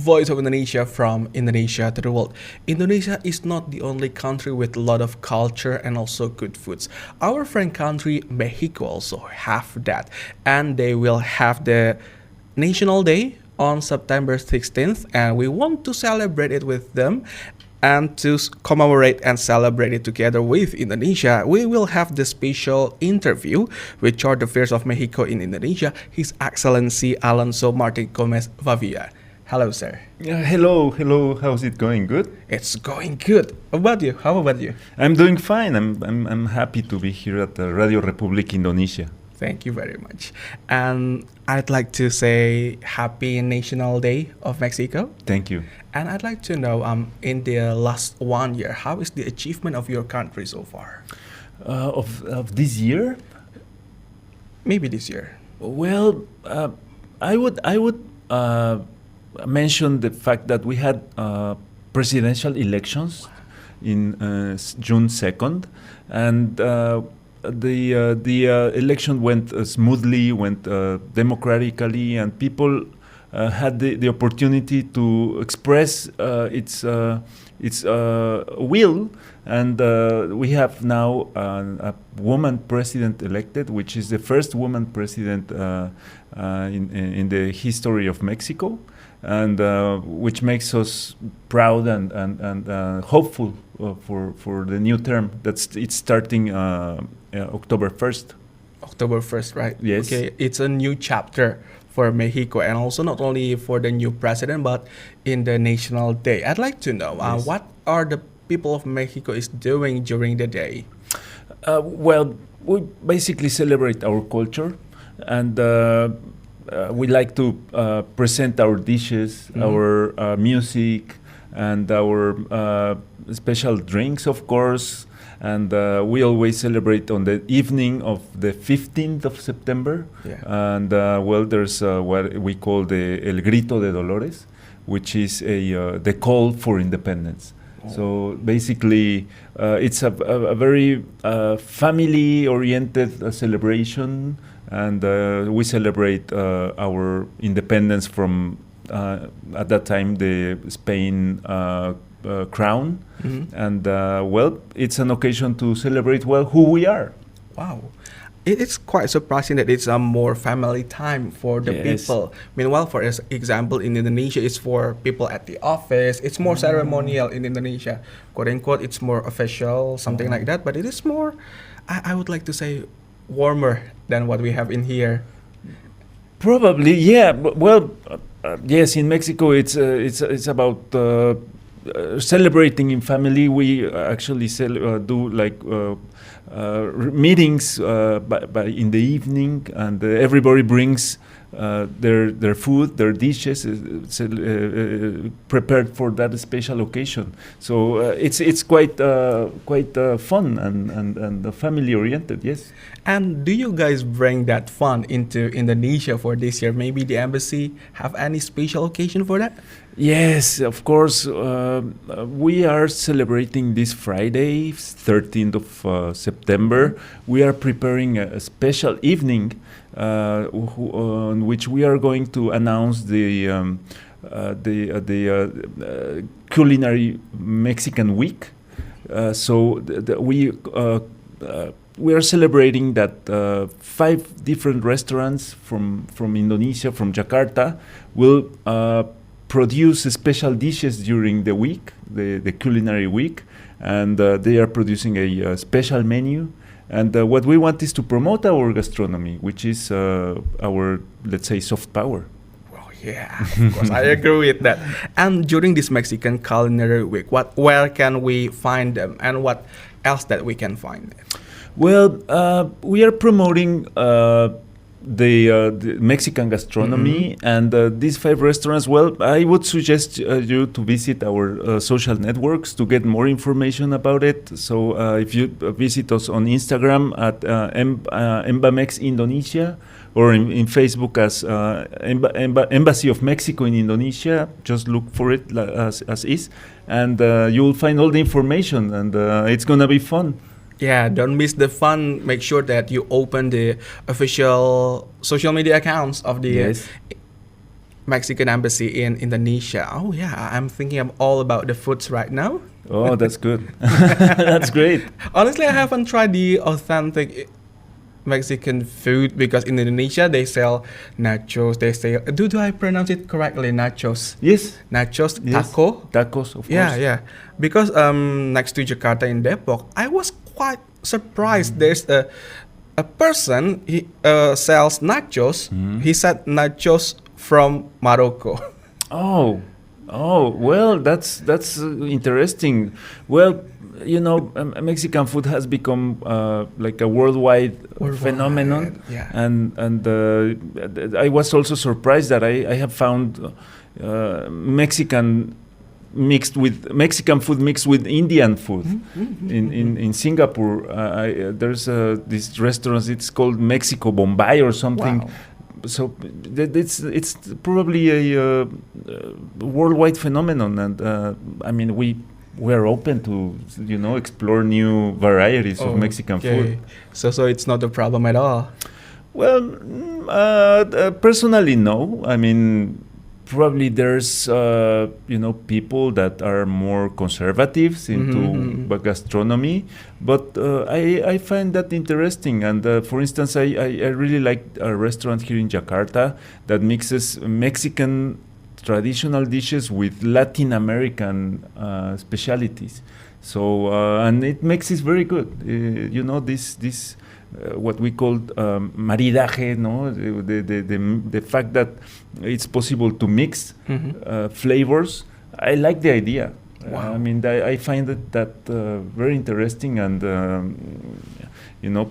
Voice of Indonesia from Indonesia to the world. Indonesia is not the only country with a lot of culture and also good foods. Our friend country Mexico also have that, and they will have the National Day on September 16th, and we want to celebrate it with them. And to commemorate and celebrate it together with Indonesia, we will have the special interview with Chargé Affairs of Mexico in Indonesia, His Excellency Alonso Martín Gómez-Favila. Hello, sir. Hello. How's it going? Good. It's going good. How about you? I'm doing fine. I'm happy to be here at Radio Republic Indonesia. Thank you very much. And I'd like to say Happy National Day of Mexico. Thank you. And I'd like to know, in the last 1 year, how is the achievement of your country so far? Of this year? Maybe this year. Well, I would mention the fact that we had presidential elections in June 2nd, and the election went smoothly, went democratically, and people had the opportunity to express its will, and we have now a woman president elected, which is the first woman president in the history of Mexico, and which makes us proud and hopeful for the new term. It's starting October 1st. October 1st, right? Yes. Okay, it's a new chapter for Mexico, and also not only for the new president, but in the National Day. I'd like to know Yes. what are the people of Mexico is doing during the day? Well, we basically celebrate our culture, and we like to present our dishes, our music, and our special drinks, of course. And we always celebrate on the evening of the 15th of September. Yeah. And well, there's what we call the El Grito de Dolores, which is the call for independence. Oh. So basically, it's a very family-oriented celebration, and we celebrate our independence from, at that time, the Spain crown. And well, it's an occasion to celebrate who we are. Wow. It's quite surprising that it's a more family time for the Yes. people. Meanwhile, for example, in Indonesia, it's for people at the office. It's more ceremonial in Indonesia. Quote unquote, it's more official, something like that. But it is more, I would like to say, warmer than what we have in here. Probably, yeah. Well, yes. In Mexico, it's about celebrating in family. We actually do like meetings by in the evening, and everybody brings their food, their dishes prepared for that special occasion. So it's quite fun and family oriented. Yes. And do you guys bring that fun into Indonesia for this year? Maybe the embassy have any special occasion for that? Yes, of course. We are celebrating this Friday, 13th of September. We are preparing a special evening on which we are going to announce the culinary Mexican week. So we are celebrating that 5 different restaurants from Indonesia, from Jakarta, will produce special dishes during the week, the culinary week, and they are producing a special menu. And what we want is to promote our gastronomy, which is our, let's say, soft power. Well, yeah, of course, I agree with that. And during this Mexican culinary week, where can we find them, and what else that we can find them? Well, we are promoting the Mexican gastronomy, and these 5 restaurants. Well, I would suggest you to visit our social networks to get more information about it. So if you visit us on Instagram at Embamex Indonesia, or in Facebook as Embassy of Mexico in Indonesia, just look for it as is, and you will find all the information, and it's gonna be fun. Yeah, don't miss the fun. Make sure that you open the official social media accounts of the Yes. Mexican embassy in Indonesia. Oh yeah, I'm thinking all about the foods right now. Oh, that's good. That's great. Honestly, I haven't tried the authentic Mexican food because in Indonesia they sell nachos. They say, do I pronounce it correctly? Nachos. Yes. Nachos, Yes. taco. Tacos, of Yeah, course. yeah. Because next to Jakarta in Depok, I was quite surprised. There's a person he sells nachos. He said nachos from Morocco. Oh, well, that's interesting. Well, Mexican food has become like a worldwide phenomenon, yeah. and I was also surprised that I have found Mexican food mixed with Indian food. In Singapore. There's this restaurant. It's called Mexico Bombay or something. Wow. So it's probably a worldwide phenomenon, and I mean we're open to explore new varieties of Mexican food. So it's not a problem at all. Well, personally, no. I mean, probably there's people that are more conservatives into gastronomy, but I find that interesting. And for instance, I really like a restaurant here in Jakarta that mixes Mexican traditional dishes with Latin American specialities. So and it makes it very good. This what we call maridaje, no? The fact that it's possible to mix flavors. I like the idea. Wow. I mean, I find that very interesting and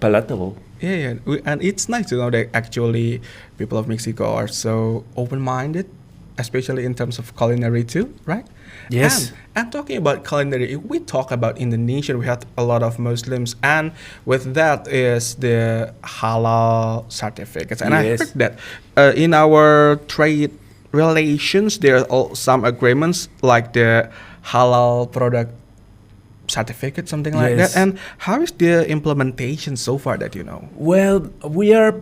palatable. Yeah. And it's nice to know that actually people of Mexico are so open-minded, especially in terms of culinary too, right? Yes. And talking about culinary, if we talk about Indonesia, we have a lot of Muslims, and with that is the halal certificates. And Yes. I heard that in our trade relations, there are some agreements like the halal product certificate, something like Yes. that. And how is the implementation so far that you know? Well, we are,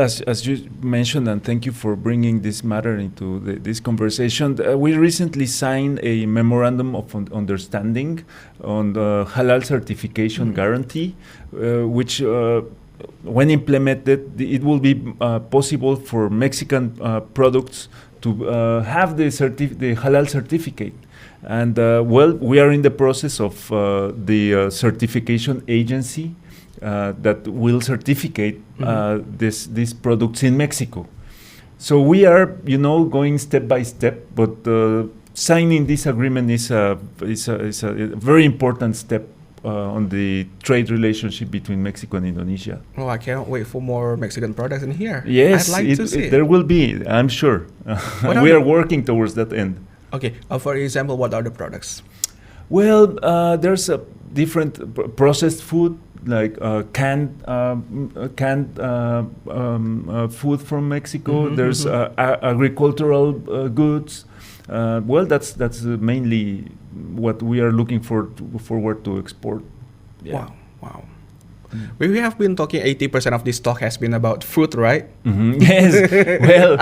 as you mentioned, and thank you for bringing this matter into this conversation. We recently signed a memorandum of understanding on the halal certification guarantee, which, when implemented, it will be possible for Mexican products to have the halal certificate. And we are in the process of the certification agency that will certificate these products in Mexico. So we are, going step by step, but signing this agreement is a very important step on the trade relationship between Mexico and Indonesia. Oh, I cannot wait for more Mexican products in here. Yes, I'd like to see it. There will be, I'm sure. We are working towards that end. Okay, for example, what are the products? Well, there's a different processed food, like canned food from Mexico. There's agricultural goods. That's mainly what we are looking forward to export. Yeah. Wow. We have been talking 80% of this talk has been about food, right? Yes. Well.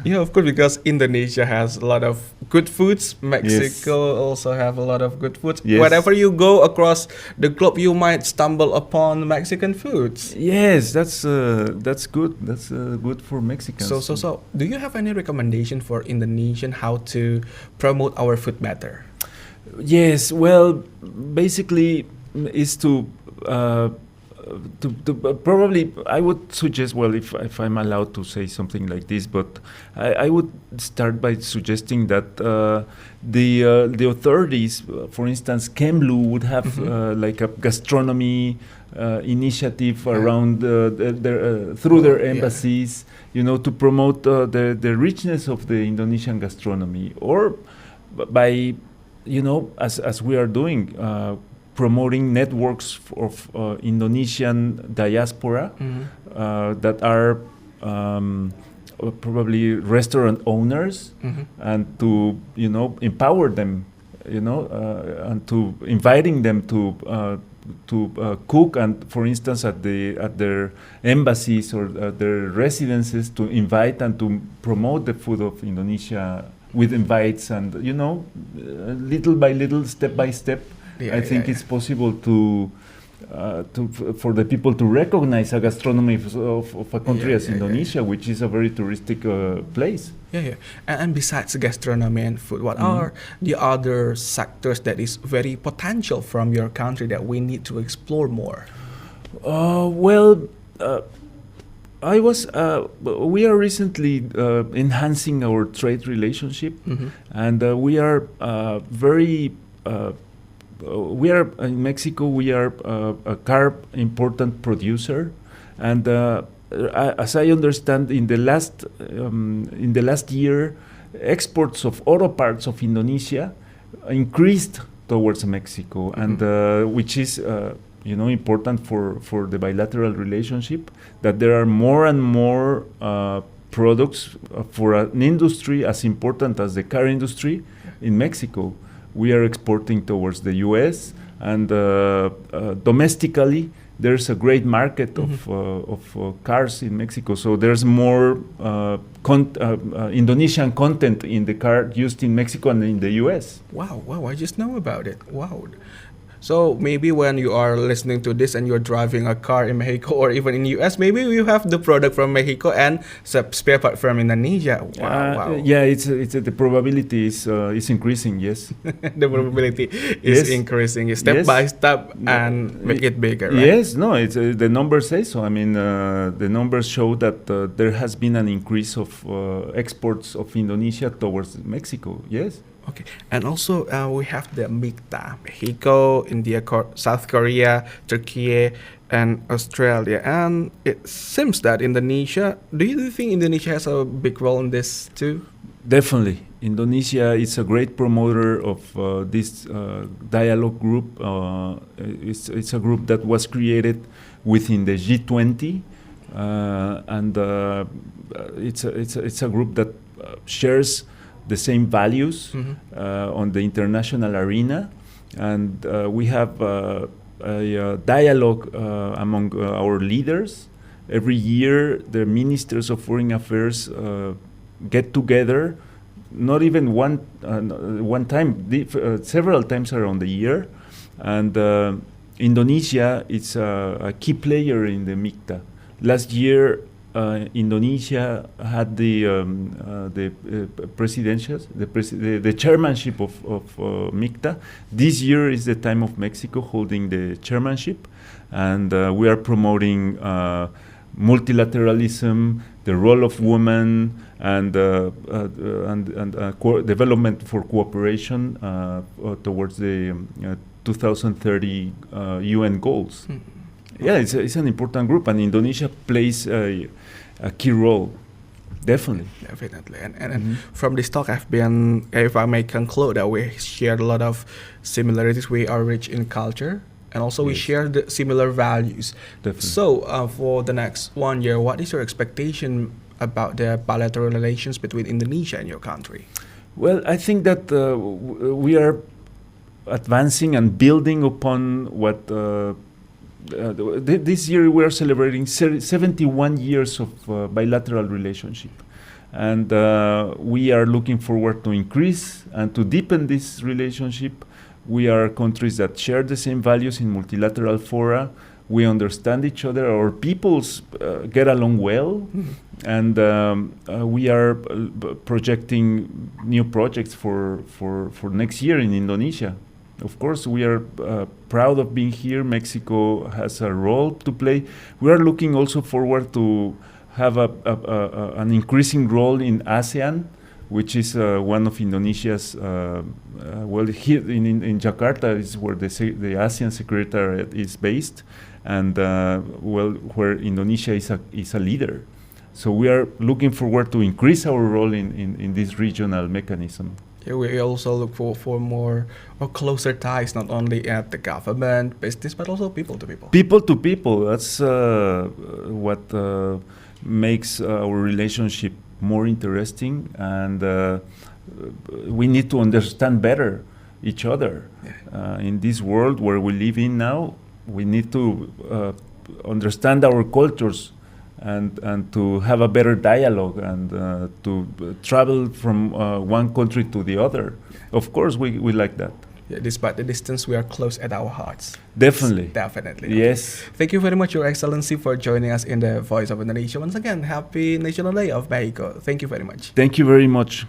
Yeah, of course, because Indonesia has a lot of good foods. Mexico also have a lot of good foods. Yes. Wherever you go across the globe, you might stumble upon Mexican foods. Yes, that's good. That's good for Mexicans. So, do you have any recommendation for Indonesian how to promote our food better? Yes, well, basically is to probably I would suggest, well, if I'm allowed to say something like this, but I would start by suggesting that the authorities, for instance, Kemlu would have like a gastronomy initiative around through their embassies, to promote the richness of the Indonesian gastronomy, or by as we are doing, promoting networks of Indonesian diaspora that are probably restaurant owners, and to empower them and to inviting them to cook, and for instance at their embassies or at their residences, to invite and to promote the food of Indonesia with invites, and little by little, step by step. I think it's possible for the people to recognize a gastronomy of a country as Indonesia, which is a very touristic place. And besides gastronomy and food, what are the other sectors that is very potential from your country that we need to explore more? We are recently enhancing our trade relationship, and we are in Mexico. We are a car important producer, and as I understand, in the last year, exports of auto parts of Indonesia increased towards Mexico, and which is important for the bilateral relationship, that there are more and more products for an industry as important as the car industry in Mexico. We are exporting towards the U.S., and domestically there's a great market of cars in Mexico. So there's more Indonesian content in the car used in Mexico and in the U.S. Wow, I just know about it. Wow. So maybe when you are listening to this and you're driving a car in Mexico or even in US, maybe you have the product from Mexico and spare part from Indonesia. Wow. Yeah, the probability is increasing. Yes, the probability is increasing step by step and make it bigger. Right? Yes, no, it's the numbers say so. I mean, the numbers show that there has been an increase of exports of Indonesia towards Mexico. Yes. Okay, and also we have the MICTA, Mexico, India, South Korea, Turkey, and Australia. And it seems that Indonesia, do you think Indonesia has a big role in this too? Definitely. Indonesia is a great promoter of this dialogue group. It's a group that was created within the G20, and it's a group that shares the same values on the international arena, and we have a dialogue among our leaders. Every year, the ministers of foreign affairs get together, not even one time, several times around the year, and Indonesia is a key player in the MICTA. Last year, Indonesia had the chairmanship of MICTA. This year is the time of Mexico holding the chairmanship, and we are promoting multilateralism, the role of women, and development for cooperation towards the 2030 UN goals. Yeah, it's an important group, and Indonesia plays a key role. Definitely. And from this talk, if I may conclude, that we shared a lot of similarities. We are rich in culture, and also we share the similar values. Definitely. So for the next 1 year, what is your expectation about the bilateral relations between Indonesia and your country? Well, I think that we are advancing and building upon what this year we are celebrating 71 years of bilateral relationship, and we are looking forward to increase and to deepen this relationship. We are countries that share the same values in multilateral fora. We understand each other. Our peoples get along well, and we are projecting new projects for next year in Indonesia. Of course, we are proud of being here. Mexico has a role to play. We are looking also forward to have an increasing role in ASEAN, which is one of Indonesia's, here in Jakarta is where the ASEAN Secretariat is based, and where Indonesia is a leader. So we are looking forward to increase our role in this regional mechanism. Yeah, we also look for more or closer ties, not only at the government, business, but also people to people. People to people. That's what makes our relationship more interesting, and we need to understand better each other. In this world where we live in now, we need to understand our cultures and to have a better dialogue and to travel from one country to the other. Of course, we like that. Yeah, despite the distance, we are close at our hearts. Definitely. Definitely. Yes. Thank you very much, Your Excellency, for joining us in the Voice of Indonesia. Once again, happy National Day of Mexico. Thank you very much. Thank you very much.